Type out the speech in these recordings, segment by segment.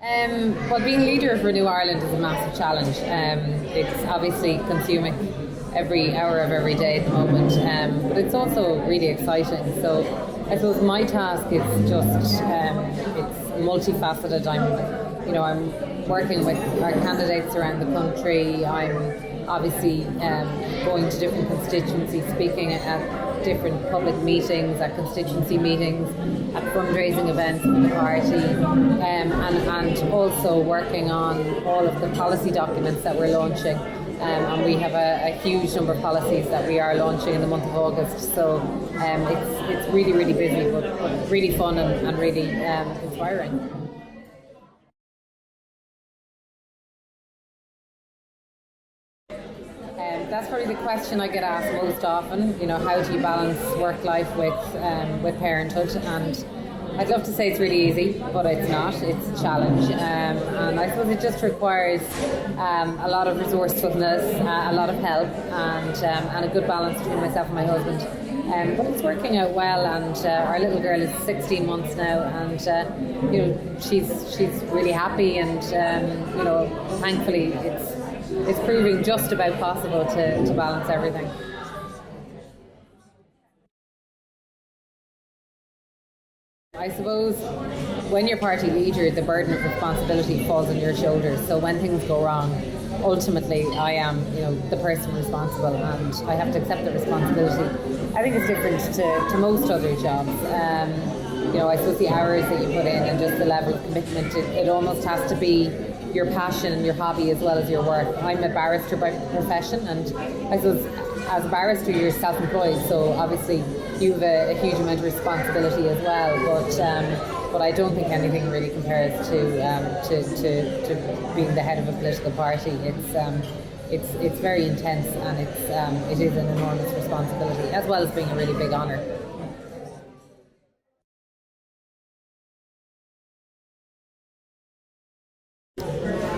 Well, being leader of Renew Ireland is a massive challenge. It's obviously consuming every hour of every day at the moment, but it's also really exciting. So I suppose my task is just it's multifaceted. I'm working with our candidates around the country. I'm obviously going to different constituencies, speaking at different public meetings, at constituency meetings, at fundraising events for the party, and also working on all of the policy documents that we're launching. And we have a huge number of policies that we are launching in the month of August. So it's really, really busy, but really fun and really inspiring. That's probably the question I get asked most often. How do you balance work life with parenthood? And I'd love to say it's really easy, but it's not. It's a challenge, and I suppose it just requires a lot of resourcefulness, a lot of help, and a good balance between myself and my husband. But it's working out well, and our little girl is 16 months now, and she's really happy, and thankfully it's proving just about possible to balance everything. I suppose when you're party leader, the burden of responsibility falls on your shoulders. So when things go wrong, ultimately I am, the person responsible, and I have to accept the responsibility. I think it's different to most other jobs. I suppose the hours that you put in and just the level of commitment, it almost has to be your passion and your hobby as well as your work. I'm a barrister by profession, and I suppose as a barrister you're self-employed, so obviously you have a huge amount of responsibility as well, but I don't think anything really compares to being the head of a political party. It's very intense, and it is an enormous responsibility as well as being a really big honour.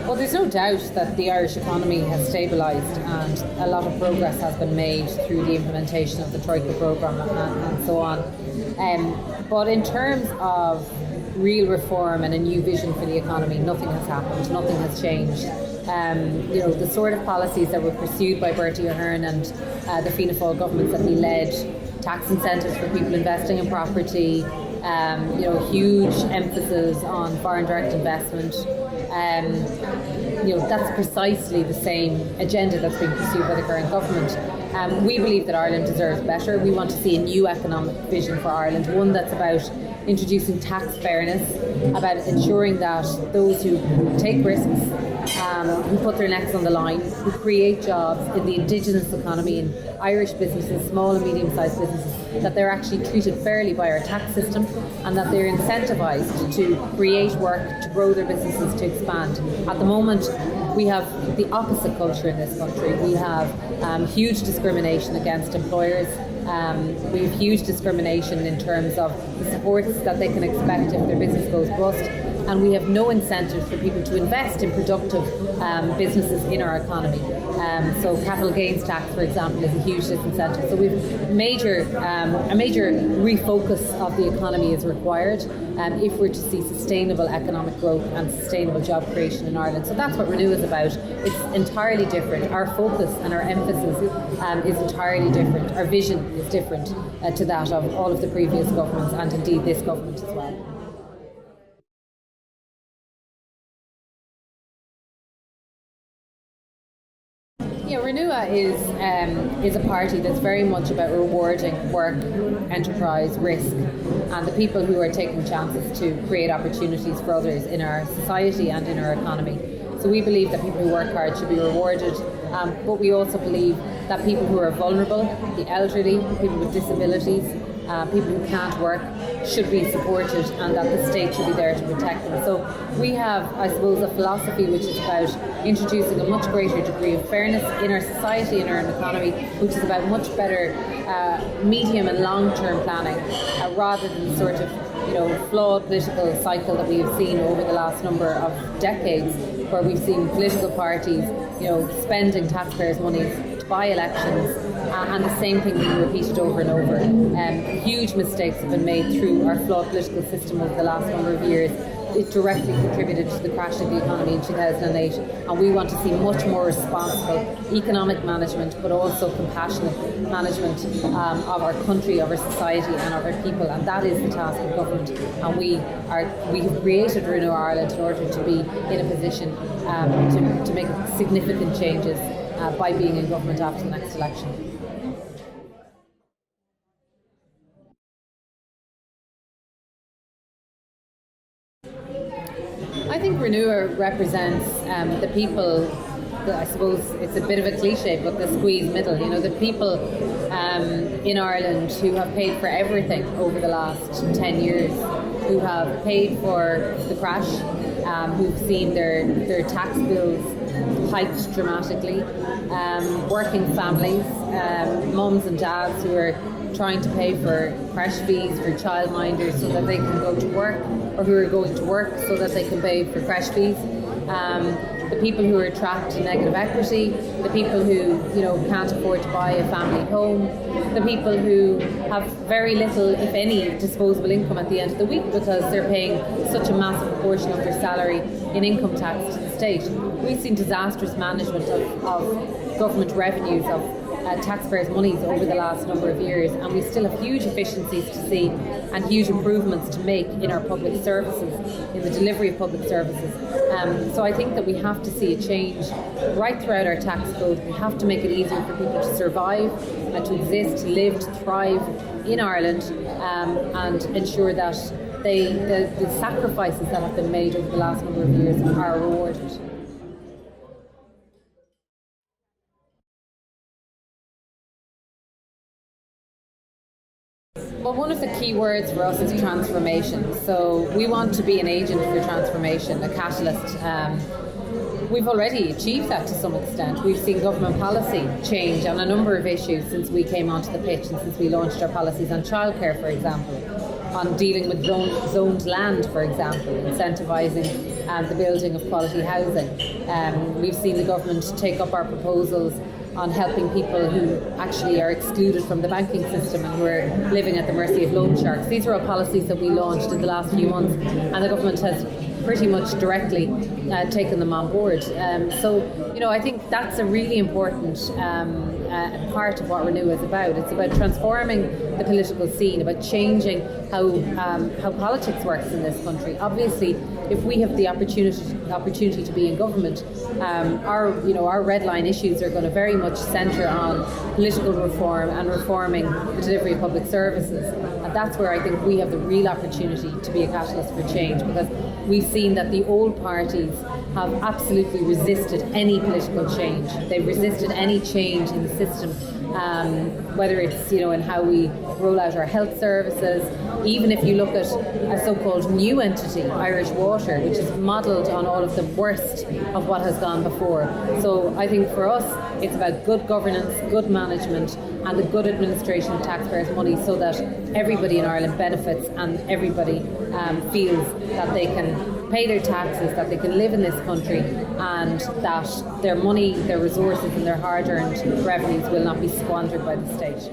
Well, there's no doubt that the Irish economy has stabilised, and a lot of progress has been made through the implementation of the Troika programme and so on. But in terms of real reform and a new vision for the economy, nothing has happened, nothing has changed. The sort of policies that were pursued by Bertie Ahern and the Fianna Fáil governments that he led, tax incentives for people investing in property, huge emphasis on foreign direct investment. That's precisely the same agenda that's being pursued by the current government. We believe that Ireland deserves better. We want to see a new economic vision for Ireland, one that's about introducing tax fairness, about ensuring that those who take risks, who put their necks on the line, who create jobs in the indigenous economy, in Irish businesses, small and medium-sized businesses, that they're actually treated fairly by our tax system, and that they're incentivised to create work, to grow their businesses, to expand. At the moment, we have the opposite culture in this country. We have huge discrimination against employers. We have huge discrimination in terms of the supports that they can expect if their business goes bust, and we have no incentive for people to invest in productive businesses in our economy. So capital gains tax, for example, is a huge disincentive. So we've a major refocus of the economy is required if we're to see sustainable economic growth and sustainable job creation in Ireland. So that's what Renew is about. It's entirely different. Our focus and our emphasis is entirely different. Our vision is different to that of all of the previous governments, and indeed this government as well. Yeah, Renua is a party that's very much about rewarding work, enterprise, risk, and the people who are taking chances to create opportunities for others in our society and in our economy. So we believe that people who work hard should be rewarded, but we also believe that people who are vulnerable, the elderly, people with disabilities, people who can't work, should be supported, and that the state should be there to protect them. So we have, I suppose, a philosophy which is about introducing a much greater degree of fairness in our society and our economy, which is about much better medium and long-term planning, rather than the sort of flawed political cycle that we have seen over the last number of decades, where we've seen political parties spending taxpayers' money to buy elections, and the same thing being repeated over and over. Huge mistakes have been made through our flawed political system over the last number of years, it directly contributed to the crash of the economy in 2008, and we want to see much more responsible economic management, but also compassionate management of our country, of our society and of our people, and that is the task of government. And we have created Renew Ireland in order to be in a position to make significant changes by being in government after the next election. I think Renew represents the people, I suppose it's a bit of a cliche, but the squeezed middle, the people in Ireland who have paid for everything over the last 10 years, who have paid for the crash, who've seen their tax bills hiked dramatically, working families, mums and dads who are trying to pay for crash fees for childminders so that they can go to work, or who are going to work so that they can pay for crash fees. The people who are trapped in negative equity, the people who can't afford to buy a family home, the people who have very little, if any, disposable income at the end of the week because they're paying such a massive proportion of their salary in income tax to the state. We've seen disastrous management of government revenues, of taxpayers' monies over the last number of years, and we still have huge efficiencies to see and huge improvements to make in our public services, in the delivery of public services. So I think that we have to see a change right throughout our tax code. We have to make it easier for people to survive and to exist, to live, to thrive in Ireland, and ensure that the sacrifices that have been made over the last number of years are rewarded. Well, one of the key words for us is transformation. So we want to be an agent for transformation, a catalyst. We've already achieved that to some extent. We've seen government policy change on a number of issues since we came onto the pitch and since we launched our policies on childcare, for example, on dealing with zoned land, for example, incentivising the building of quality housing. We've seen the government take up our proposals on helping people who actually are excluded from the banking system and who are living at the mercy of loan sharks. These are all policies that we launched in the last few months, and the government has pretty much directly taken them on board. So, I think that's a really important part of what Renew is about. It's about transforming the political scene, about changing how politics works in this country. Obviously, if we have the opportunity to be in government, our red line issues are going to very much centre on political reform and reforming the delivery of public services. And that's where I think we have the real opportunity to be a catalyst for change, because we've seen that the old parties have absolutely resisted any political change. They've resisted any change in the system, whether it's in how we roll out our health services. Even if you look at a so-called new entity, Irish Water, which is modelled on all of the worst of what has gone before. So I think for us, it's about good governance, good management, and the good administration of taxpayers' money, so that everybody in Ireland benefits and everybody feels that they can pay their taxes, that they can live in this country, and that their money, their resources and their hard-earned revenues will not be squandered by the state.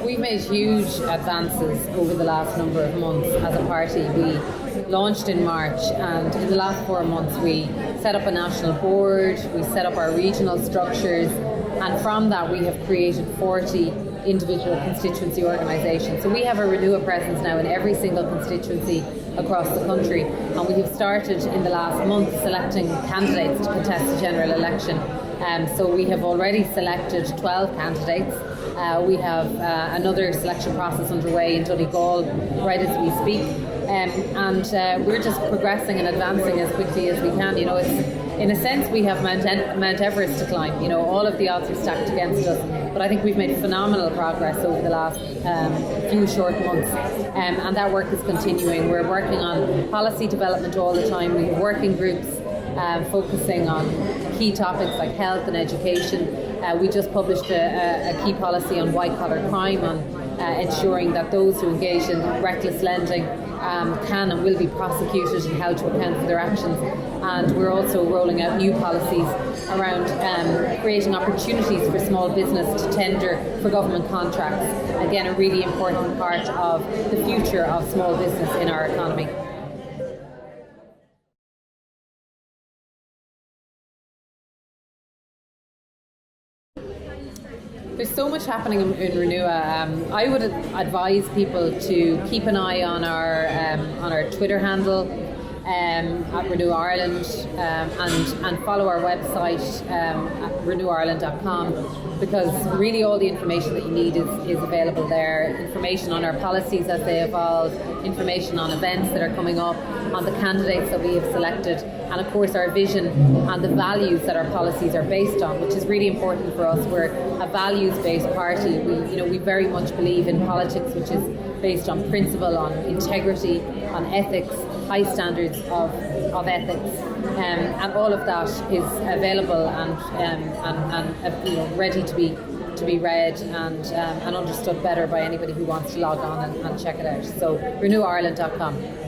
We've made huge advances over the last number of months as a party. We launched in March, and in the last 4 months we set up a national board, we set up our regional structures, and from that we have created 40 individual constituency organisations. So we have a Renew presence now in every single constituency across the country, and we have started in the last month selecting candidates to contest the general election. So we have already selected 12 candidates. We have another selection process underway in Donegal right as we speak, and we're just progressing and advancing as quickly as we can. In a sense, we have Mount Everest to climb. All of the odds are stacked against us, but I think we've made phenomenal progress over the last few short months, and that work is continuing. We're working on policy development all the time. We have working groups focusing on key topics like health and education. We just published a key policy on white-collar crime, on ensuring that those who engage in reckless lending can and will be prosecuted and held to account for their actions. And we're also rolling out new policies around creating opportunities for small business to tender for government contracts. Again, a really important part of the future of small business in our economy. There's so much happening in Renua. I would advise people to keep an eye on our Twitter handle at Renew Ireland, and follow our website at renewireland.com, because really all the information that you need is available there. Information on our policies as they evolve, information on events that are coming up, on the candidates that we have selected, and of course our vision and the values that our policies are based on, which is really important for us. We're a values-based party. We very much believe in politics which is based on principle, on integrity, on ethics, high standards of ethics, and all of that is available and ready to be read and understood better by anybody who wants to log on and check it out. So renewireland.com.